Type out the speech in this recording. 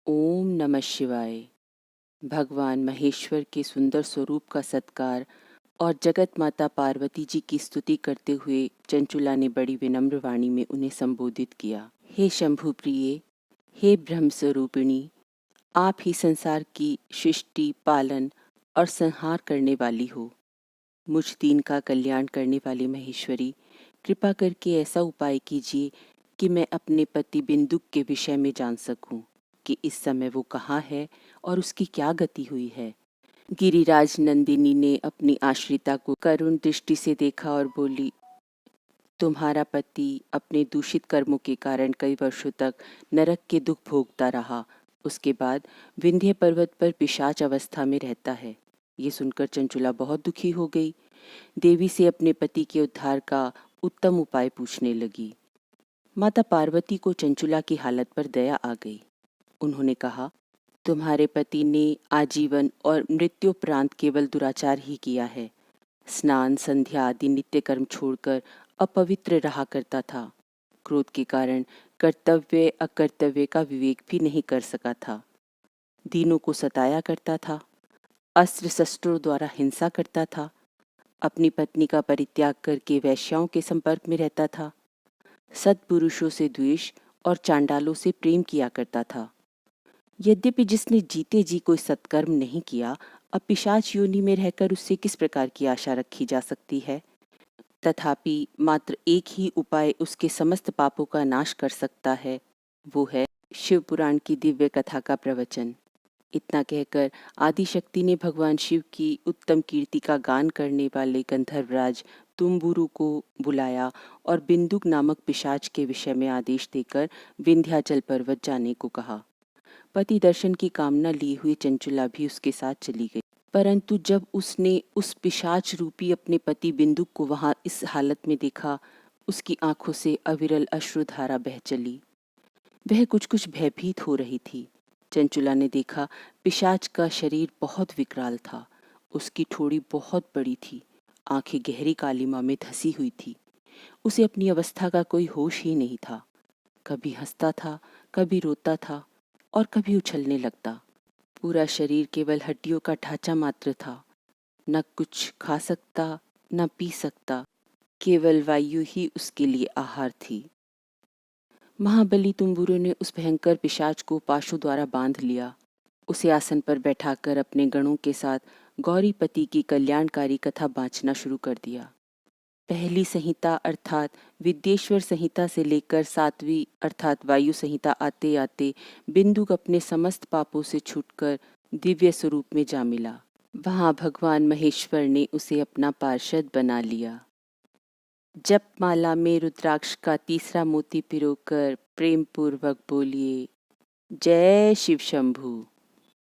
ओम नमः शिवाय। भगवान महेश्वर के सुंदर स्वरूप का सत्कार और जगत माता पार्वती जी की स्तुति करते हुए चंचुला ने बड़ी विनम्र वाणी में उन्हें संबोधित किया। हे शंभु प्रिय, हे ब्रह्म स्वरूपिणी, आप ही संसार की सृष्टि, पालन और संहार करने वाली हो। मुझ दीन का कल्याण करने वाली महेश्वरी, कृपा करके ऐसा उपाय कीजिए कि मैं अपने पति बिंदुक के विषय में जान सकूं कि इस समय वो कहाँ है और उसकी क्या गति हुई है। गिरिराज नंदिनी ने अपनी आश्रिता को करुण दृष्टि से देखा और बोली, तुम्हारा पति अपने दूषित कर्मों के कारण कई वर्षों तक नरक के दुख भोगता रहा। उसके बाद विंध्य पर्वत पर पिशाच अवस्था में रहता है। ये सुनकर चंचुला बहुत दुखी हो गई। देवी से अपने पति के उद्धार का उत्तम उपाय पूछने लगी। माता पार्वती को चंचुला की हालत पर दया आ गई। उन्होंने कहा, तुम्हारे पति ने आजीवन और मृत्युपरांत केवल दुराचार ही किया है। स्नान, संध्या आदि नित्य कर्म छोड़कर अपवित्र रहा करता था। क्रोध के कारण कर्तव्य अकर्तव्य का विवेक भी नहीं कर सका था। दीनों को सताया करता था। अस्त्र शस्त्रों द्वारा हिंसा करता था। अपनी पत्नी का परित्याग करके वैश्याओं के संपर्क में रहता था। सत्पुरुषों से द्वेष और चांडालों से प्रेम किया करता था। यद्यपि जिसने जीते जी कोई सत्कर्म नहीं किया, अब पिशाच योनि में रहकर उससे किस प्रकार की आशा रखी जा सकती है। तथापि मात्र एक ही उपाय उसके समस्त पापों का नाश कर सकता है, वो है शिव पुराण की दिव्य कथा का प्रवचन। इतना कहकर आदिशक्ति ने भगवान शिव की उत्तम कीर्ति का गान करने वाले गंधर्वराज तुम्बुरु को बुलाया और बिंदुक नामक पिशाच के विषय में आदेश देकर विंध्याचल पर्वत जाने को कहा। पति दर्शन की कामना लिए हुए चंचुला भी उसके साथ चली गई। परंतु जब उसने उस पिशाच रूपी अपने पति बिंदुक को वहां इस हालत में देखा, उसकी आंखों से अविरल अश्रुधारा बह चली। वह कुछ कुछ भयभीत हो रही थी। चंचुला ने देखा, पिशाच का शरीर बहुत विकराल था। उसकी ठोड़ी बहुत बड़ी थी। आंखें गहरी कालिमा में धसी हुई थी। उसे अपनी अवस्था का कोई होश ही नहीं था। कभी हंसता था, कभी रोता था और कभी उछलने लगता। पूरा शरीर केवल हड्डियों का ढांचा मात्र था। न कुछ खा सकता, न पी सकता। केवल वायु ही उसके लिए आहार थी। महाबली तुम्बुरु ने उस भयंकर पिशाच को पाशों द्वारा बांध लिया। उसे आसन पर बैठाकर अपने गणों के साथ गौरीपति की कल्याणकारी कथा बाँचना शुरू कर दिया। पहली संहिता अर्थात विद्येश्वर संहिता से लेकर 7वीं अर्थात वायु संहिता आते आते बिंदुक अपने समस्त पापों से छूटकर दिव्य स्वरूप में जा मिला। वहां भगवान महेश्वर ने उसे अपना पार्षद बना लिया। जप माला में रुद्राक्ष का तीसरा मोती पिरोकर प्रेम पूर्वक बोलिए, जय शिव शंभू।